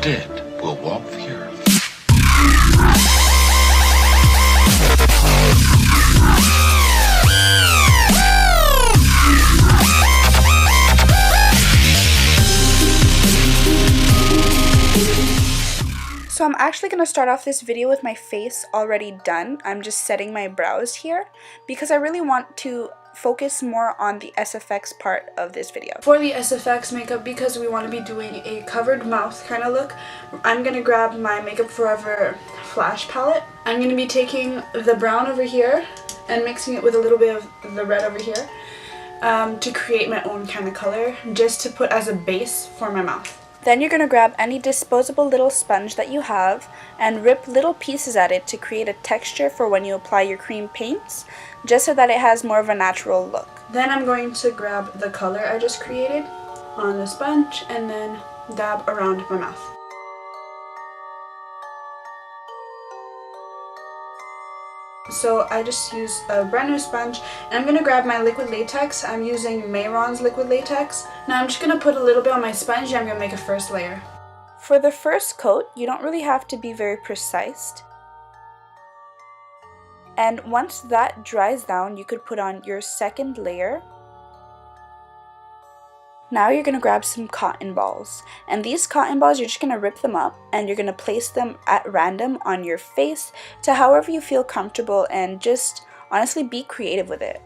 dead will walk the earth. So I'm actually going to start off this video with my face already done. I'm just setting my brows here because I really want to focus more on the SFX part of this video. For the SFX makeup, because we want to be doing a covered mouth kind of look, I'm going to grab my Makeup Forever Flash palette. I'm going to be taking the brown over here and mixing it with a little bit of the red over here to create my own kind of color, just to put as a base for my mouth. Then you're going to grab any disposable little sponge that you have and rip little pieces at it to create a texture for when you apply your cream paints, just so that it has more of a natural look. Then I'm going to grab the color I just created on the sponge and then dab around my mouth. So I just use a brand new sponge, and I'm going to grab my liquid latex. I'm using Mayron's liquid latex. Now I'm just going to put a little bit on my sponge and I'm going to make a first layer. For the first coat, you don't really have to be very precise. And once that dries down, you could put on your second layer. Now you're going to grab some cotton balls, and these cotton balls, you're just going to rip them up and you're going to place them at random on your face to however you feel comfortable, and just honestly be creative with it.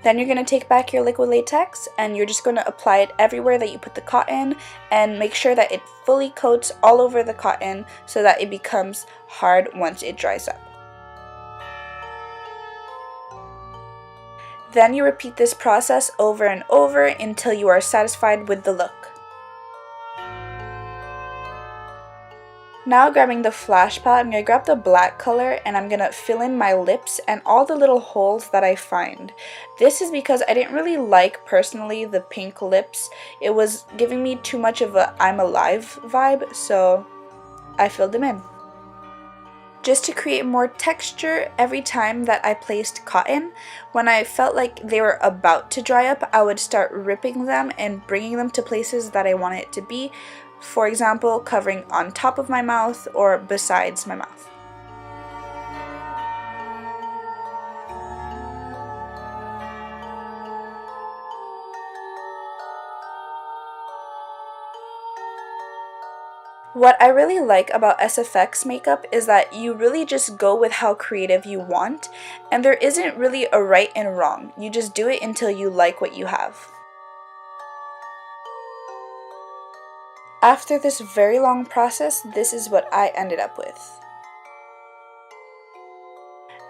Then you're going to take back your liquid latex and you're just going to apply it everywhere that you put the cotton, and make sure that it fully coats all over the cotton so that it becomes hard once it dries up. Then you repeat this process over and over until you are satisfied with the look. Now grabbing the flash palette, I'm going to grab the black color and I'm going to fill in my lips and all the little holes that I find. This is because I didn't really like, personally, the pink lips. It was giving me too much of a I'm alive vibe, so I filled them in. Just to create more texture every time that I placed cotton, when I felt like they were about to dry up, I would start ripping them and bringing them to places that I want it to be. For example, covering on top of my mouth or besides my mouth. What I really like about SFX makeup is that you really just go with how creative you want, and there isn't really a right and wrong. You just do it until you like what you have. After this very long process, this is what I ended up with.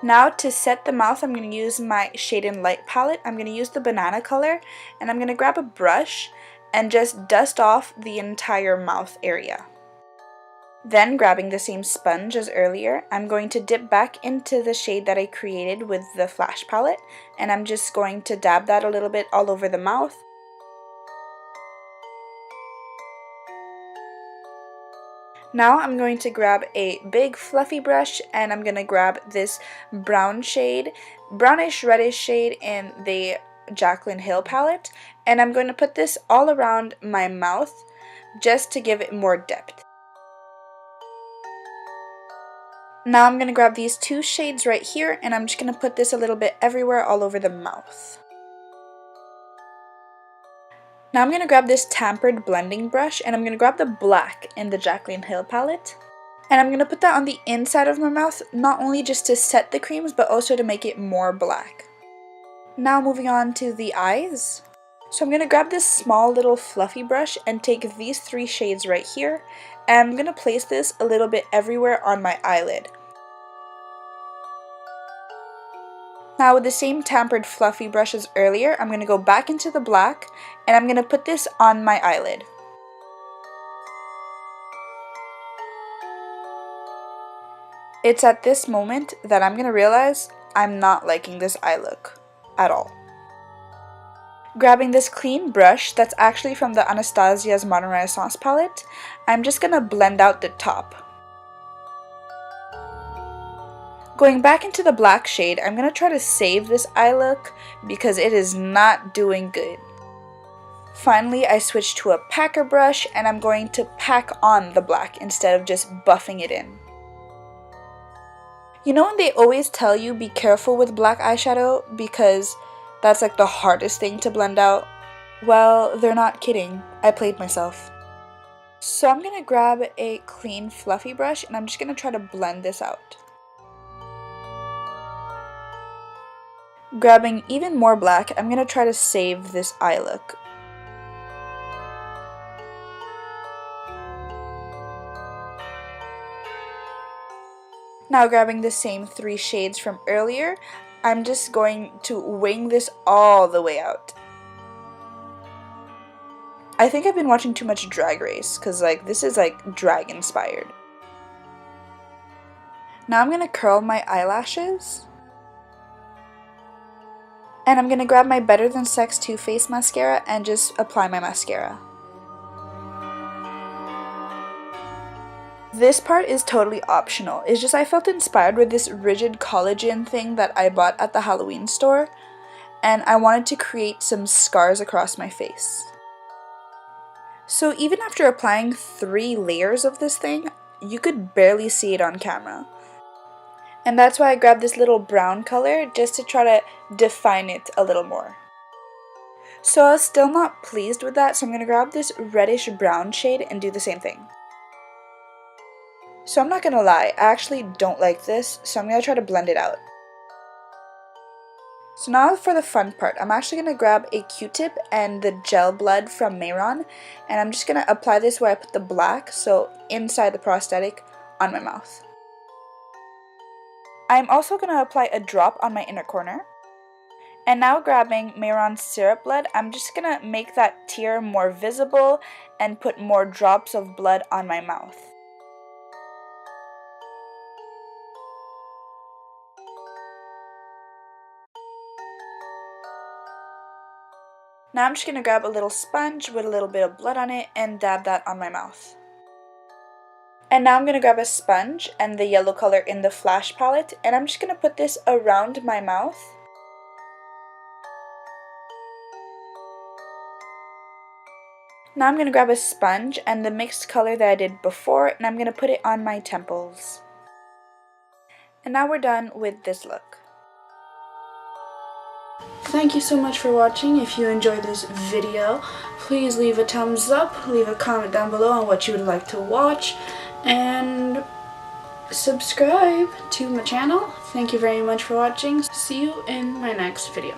Now to set the mouth, I'm going to use my Shade and Light palette. I'm going to use the banana color, and I'm going to grab a brush and just dust off the entire mouth area. Then, grabbing the same sponge as earlier, I'm going to dip back into the shade that I created with the flash palette, and I'm just going to dab that a little bit all over the mouth. Now I'm going to grab a big fluffy brush and I'm going to grab this brown shade, brownish reddish shade in the Jaclyn Hill palette, and I'm going to put this all around my mouth just to give it more depth. Now I'm going to grab these two shades right here and I'm just going to put this a little bit everywhere all over the mouth. Now I'm going to grab this tampered blending brush and I'm going to grab the black in the Jaclyn Hill palette. And I'm going to put that on the inside of my mouth, not only just to set the creams, but also to make it more black. Now moving on to the eyes. So I'm going to grab this small little fluffy brush and take these three shades right here. And I'm going to place this a little bit everywhere on my eyelid. Now with the same tampered fluffy brush as earlier, I'm going to go back into the black and I'm going to put this on my eyelid. It's at this moment that I'm going to realize I'm not liking this eye look at all. Grabbing this clean brush that's actually from the Anastasia's Modern Renaissance palette, I'm just going to blend out the top. Going back into the black shade, I'm going to try to save this eye look because it is not doing good. Finally, I switched to a packer brush and I'm going to pack on the black instead of just buffing it in. You know when they always tell you be careful with black eyeshadow because that's like the hardest thing to blend out? Well, they're not kidding. I played myself. So I'm going to grab a clean fluffy brush and I'm just going to try to blend this out. Grabbing even more black, I'm going to try to save this eye look. Now grabbing the same 3 shades from earlier, I'm just going to wing this all the way out. I think I've been watching too much Drag Race because like this is like drag inspired. Now I'm going to curl my eyelashes. And I'm going to grab my Better Than Sex Too Faced mascara and just apply my mascara. This part is totally optional. It's just I felt inspired with this rigid collagen thing that I bought at the Halloween store. And I wanted to create some scars across my face. So even after applying 3 layers of this thing, you could barely see it on camera. And that's why I grabbed this little brown color just to try to define it a little more. So I was still not pleased with that, so I'm going to grab this reddish brown shade and do the same thing. So I'm not going to lie, I actually don't like this, so I'm going to try to blend it out. So now for the fun part, I'm actually going to grab a Q-tip and the gel blood from Mayron, and I'm just going to apply this where I put the black, so inside the prosthetic, on my mouth. I'm also going to apply a drop on my inner corner. And now grabbing Mayron's syrup blood, I'm just going to make that tear more visible and put more drops of blood on my mouth. Now I'm just going to grab a little sponge with a little bit of blood on it and dab that on my mouth. And now I'm going to grab a sponge and the yellow color in the Flash palette, and I'm just going to put this around my mouth. Now I'm going to grab a sponge and the mixed color that I did before, and I'm going to put it on my temples. And now we're done with this look. Thank you so much for watching. If you enjoyed this video, please leave a thumbs up, leave a comment down below on what you would like to watch, and subscribe to my channel. Thank you very much for watching. See you in my next video.